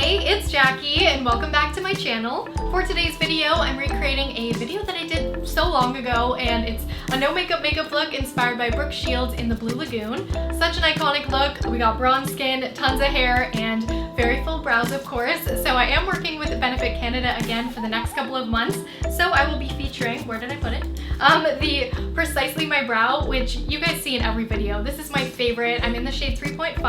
it's Jackie and welcome back to my channel. For today's video, I'm recreating a video that I did so long ago, and it's a no makeup look inspired by Brooke Shields in the Blue Lagoon. Such an iconic look. We got bronze skin, tons of hair, and very full brows, of course. So I am working with Benefit Canada again for the next couple of months. So I will be featuring, where did I put it? The Precisely My Brow, which you guys see in every video. This is my favorite. I'm in the shade 3.5,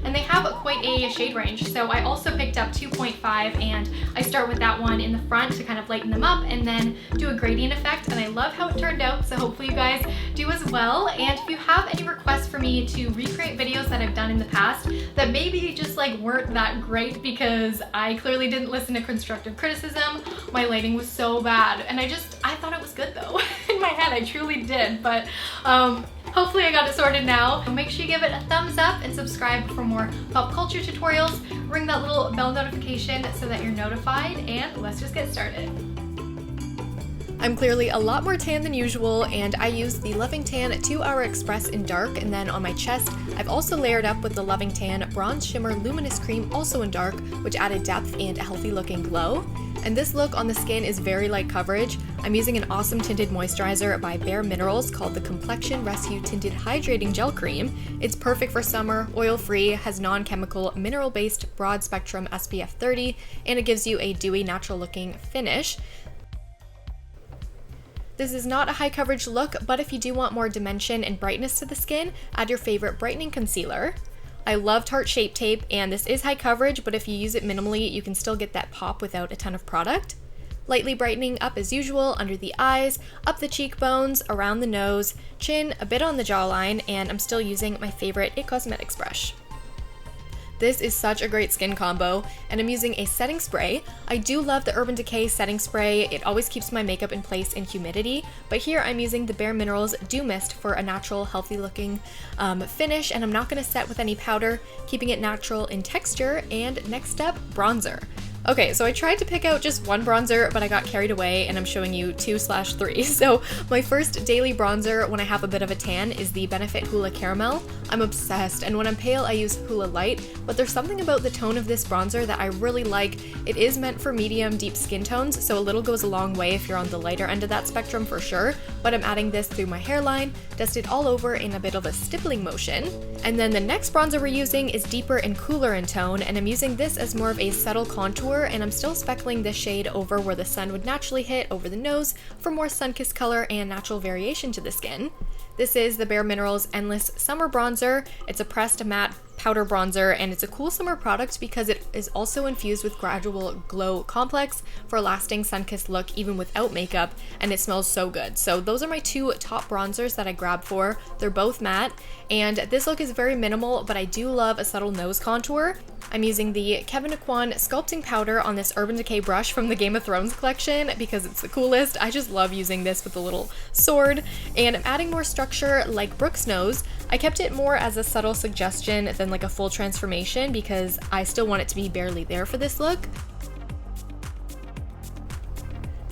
and they have quite a shade range. So I also picked up 2.5, and I start with that one in the front to kind of lighten them up and then do a gradient effect, and I love how it turned out, so hopefully you guys do as well. And if you have any requests for me to recreate videos that I've done in the past that maybe just like weren't that great because I clearly didn't listen to constructive criticism, my lighting was so bad, and I thought it was good though. In my head I truly did, but hopefully I got it sorted now. Make sure you give it a thumbs up and subscribe for more pop culture tutorials. Ring that little bell notification so that you're notified, and let's just get started. I'm clearly a lot more tan than usual, and I used the Loving Tan 2-Hour Express in dark, and then on my chest I've also layered up with the Loving Tan Bronze Shimmer Luminous Cream, also in dark, which added depth and a healthy looking glow. And this look on the skin is very light coverage. I'm using an awesome tinted moisturizer by Bare Minerals called the Complexion Rescue Tinted Hydrating Gel Cream. It's perfect for summer, oil-free, has non-chemical, mineral-based, broad spectrum SPF 30, and it gives you a dewy, natural looking finish. This is not a high coverage look, but if you do want more dimension and brightness to the skin, add your favorite brightening concealer. I love Tarte Shape Tape, and this is high coverage, but if you use it minimally, you can still get that pop without a ton of product. Lightly brightening up as usual under the eyes, up the cheekbones, around the nose, chin, a bit on the jawline, and I'm still using my favorite IT Cosmetics brush. This is such a great skin combo, and I'm using a setting spray. I do love the Urban Decay setting spray. It always keeps my makeup in place in humidity, but here I'm using the Bare Minerals Dew Mist for a natural, healthy looking finish, and I'm not going to set with any powder, keeping it natural in texture. And next up, bronzer. Okay, so I tried to pick out just one bronzer, but I got carried away, and I'm showing you 2/3. So my first daily bronzer when I have a bit of a tan is the Benefit Hoola Caramel. I'm obsessed, and when I'm pale I use Hoola Light, but there's something about the tone of this bronzer that I really like. It is meant for medium deep skin tones, so a little goes a long way if you're on the lighter end of that spectrum for sure, but I'm adding this through my hairline, dust it all over in a bit of a stippling motion. And then the next bronzer we're using is deeper and cooler in tone, and I'm using this as more of a subtle contour, and I'm still speckling this shade over where the sun would naturally hit over the nose for more sun-kissed color and natural variation to the skin. This is the Bare Minerals Endless Summer Bronzer. It's a pressed matte powder bronzer, and it's a cool summer product because it is also infused with Gradual Glow Complex for a lasting sun-kissed look even without makeup, and it smells so good. So those are my two top bronzers that I grabbed for. They're both matte, and this look is very minimal, but I do love a subtle nose contour. I'm using the Kevyn Aucoin Sculpting Powder on this Urban Decay brush from the Game of Thrones collection because it's the coolest. I just love using this with a little sword, and I'm adding more structure like Brooke's nose. I kept it more as a subtle suggestion than like a full transformation because I still want it to be barely there for this look.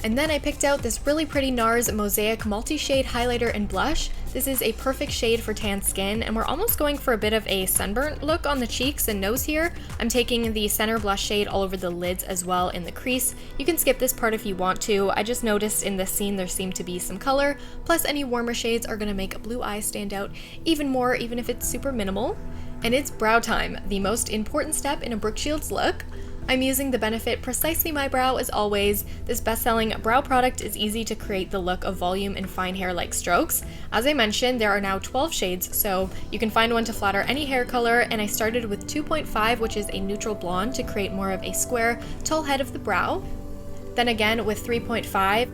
And then I picked out this really pretty NARS Mosaic Multi-Shade Highlighter and Blush. This is a perfect shade for tan skin, and we're almost going for a bit of a sunburnt look on the cheeks and nose here. I'm taking the center blush shade all over the lids as well in the crease. You can skip this part if you want to. I just noticed in this scene there seemed to be some color, plus any warmer shades are going to make blue eyes stand out even more, even if it's super minimal. And it's brow time, the most important step in a Brooke Shields look. I'm using the Benefit Precisely My Brow as always. This best-selling brow product is easy to create the look of volume and fine hair-like strokes. As I mentioned, there are now 12 shades, so you can find one to flatter any hair color, and I started with 2.5, which is a neutral blonde, to create more of a square, tall head of the brow. Then again with 3.5.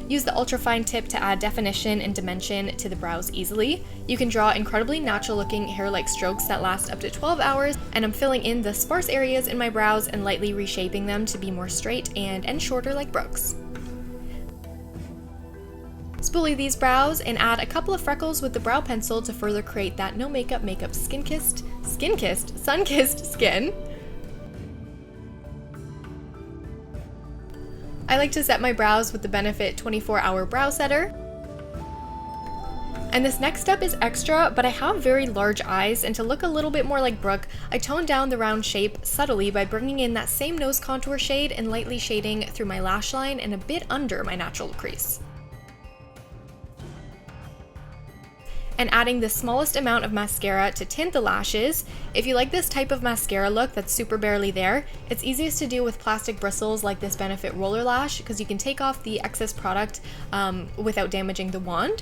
Use the ultrafine tip to add definition and dimension to the brows easily. You can draw incredibly natural looking hair-like strokes that last up to 12 hours, and I'm filling in the sparse areas in my brows and lightly reshaping them to be more straight and end shorter like Brooke's. Spoolie these brows and add a couple of freckles with the brow pencil to further create that no makeup sun-kissed skin. I like to set my brows with the Benefit 24-Hour Brow Setter. And this next step is extra, but I have very large eyes, and to look a little bit more like Brooke, I toned down the round shape subtly by bringing in that same nose contour shade and lightly shading through my lash line and a bit under my natural crease. And adding the smallest amount of mascara to tint the lashes. If you like this type of mascara look that's super barely there, it's easiest to do with plastic bristles like this Benefit Roller Lash, because you can take off the excess product without damaging the wand.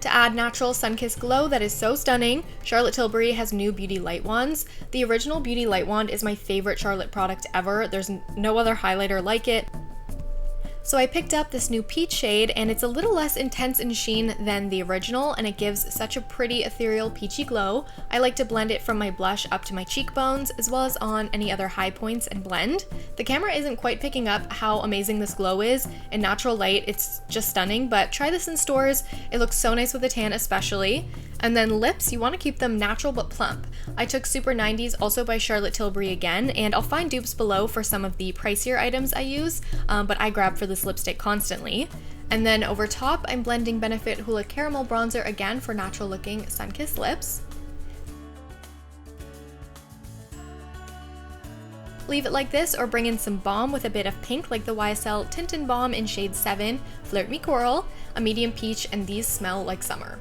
To add natural sun-kissed glow that is so stunning, Charlotte Tilbury has new Beauty Light Wands. The original Beauty Light Wand is my favorite Charlotte product ever. There's no other highlighter like it. So I picked up this new peach shade, and it's a little less intense in sheen than the original, and it gives such a pretty ethereal peachy glow. I like to blend it from my blush up to my cheekbones, as well as on any other high points and blend. The camera isn't quite picking up how amazing this glow is. In natural light, it's just stunning, but try this in stores. It looks so nice with a tan especially. And then lips, you want to keep them natural but plump. I took Super 90s, also by Charlotte Tilbury again, and I'll find dupes below for some of the pricier items I use, but I grab for this lipstick constantly. And then over top, I'm blending Benefit Hoola Caramel Bronzer again for natural looking sun-kissed lips. Leave it like this, or bring in some balm with a bit of pink like the YSL Tintin Balm in shade 7, Flirt Me Coral, a medium peach, and these smell like summer.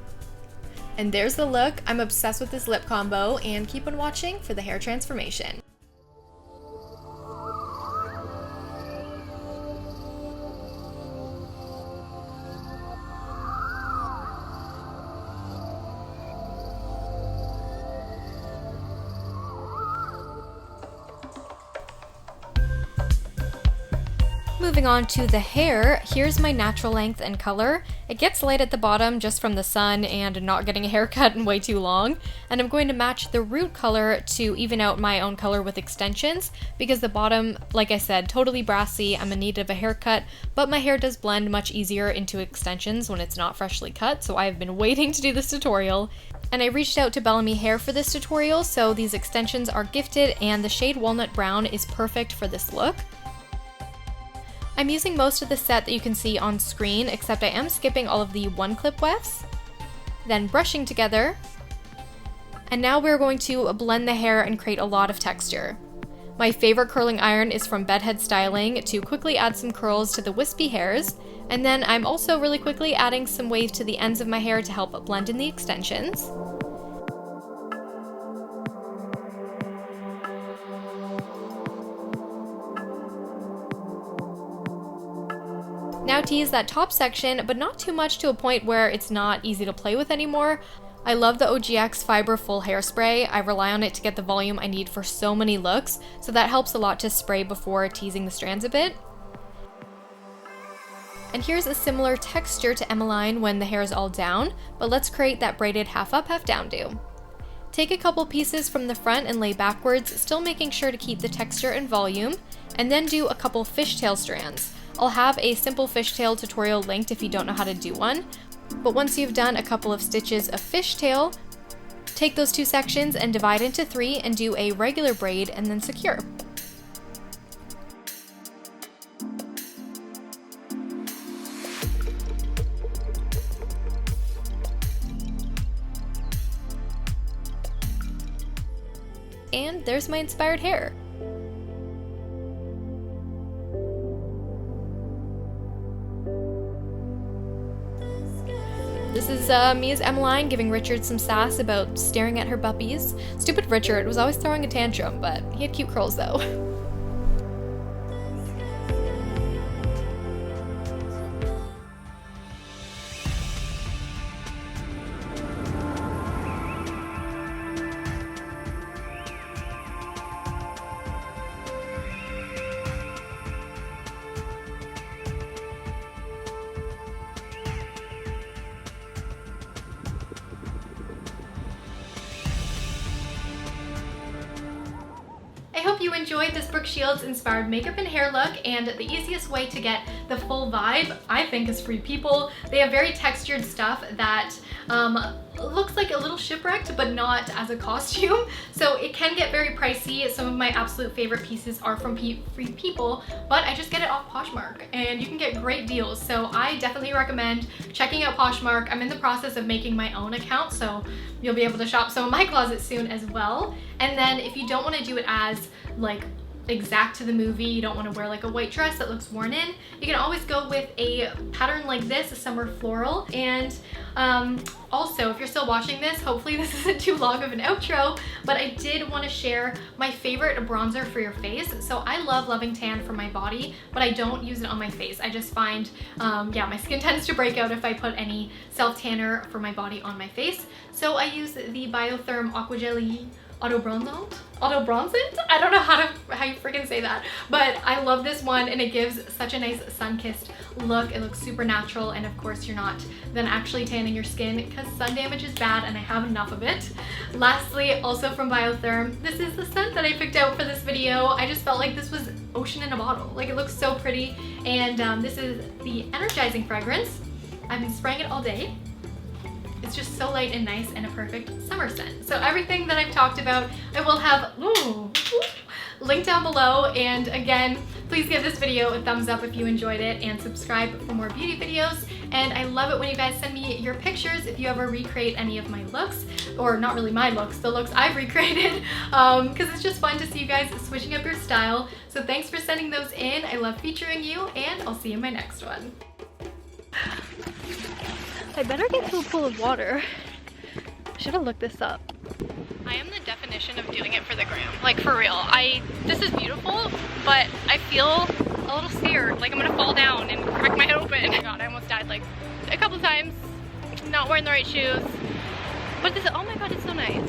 And there's the look. I'm obsessed with this lip combo, and keep on watching for the hair transformation. Moving on to the hair, here's my natural length and color. It gets light at the bottom just from the sun and not getting a haircut in way too long, and I'm going to match the root color to even out my own color with extensions, because the bottom, like I said, totally brassy. I'm in need of a haircut, but my hair does blend much easier into extensions when it's not freshly cut, so I've been waiting to do this tutorial. And I reached out to Bellamy Hair for this tutorial, so these extensions are gifted, and the shade Walnut Brown is perfect for this look. I'm using most of the set that you can see on screen, except I am skipping all of the one clip wefts, then brushing together, and now we're going to blend the hair and create a lot of texture. My favorite curling iron is from Bedhead Styling to quickly add some curls to the wispy hairs, and then I'm also really quickly adding some waves to the ends of my hair to help blend in the extensions. Now tease that top section, but not too much to a point where it's not easy to play with anymore. I love the OGX Fiber Full Hairspray. I rely on it to get the volume I need for so many looks, so that helps a lot to spray before teasing the strands a bit. And here's a similar texture to Emmeline when the hair is all down, but let's create that braided half up, half down do. Take a couple pieces from the front and lay backwards, still making sure to keep the texture and volume, and then do a couple fishtail strands. I'll have a simple fishtail tutorial linked if you don't know how to do one, but once you've done a couple of stitches of fishtail, take those two sections and divide into 3 and do a regular braid and then secure. And there's my inspired hair. This is me as Emmeline giving Richard some sass about staring at her buppies. Stupid Richard was always throwing a tantrum, but he had cute curls though. I hope you enjoyed this Brooke Shields inspired makeup and hair look, and the easiest way to get the full vibe, I think, is Free People. They have very textured stuff that looks like a little shipwrecked, but not as a costume. So it can get very pricey. Some of my absolute favorite pieces are from Free People, but I just get it off Poshmark, and you can get great deals. So I definitely recommend checking out Poshmark. I'm in the process of making my own account, so you'll be able to shop some of my closet soon as well. And then if you don't want to do it as like exact to the movie, you don't want to wear like a white dress that looks worn in, you can always go with a pattern like this, a summer floral. And also, if you're still watching this, hopefully this isn't too long of an outro, but I did want to share my favorite bronzer for your face. So I love Loving Tan for my body, but I don't use it on my face. I just find, yeah, my skin tends to break out if I put any self-tanner for my body on my face. So I use the Biotherm Aqua Jelly Auto Bronzant? I don't know how you freaking say that, but I love this one, and it gives such a nice sun-kissed look. It looks super natural, and of course you're not then actually tanning your skin, because sun damage is bad and I have enough of it. Lastly, also from Biotherm, this is the scent that I picked out for this video. I just felt like this was ocean in a bottle. Like, it looks so pretty, and this is the energizing fragrance. I've been spraying it all day. It's just so light and nice, and a perfect summer scent. So everything that I've talked about, I will have linked down below. And again, please give this video a thumbs up if you enjoyed it, and subscribe for more beauty videos. And I love it when you guys send me your pictures if you ever recreate any of my looks, or not really my looks, the looks I've recreated, because it's just fun to see you guys switching up your style. So thanks for sending those in. I love featuring you, and I'll see you in my next one. I better get to a pool of water. I should have looked this up. I am the definition of doing it for the gram. Like, for real. This is beautiful, but I feel a little scared. Like, I'm gonna fall down and crack my head open. Oh my god, I almost died like a couple times. Not wearing the right shoes. But this, oh my god, it's so nice.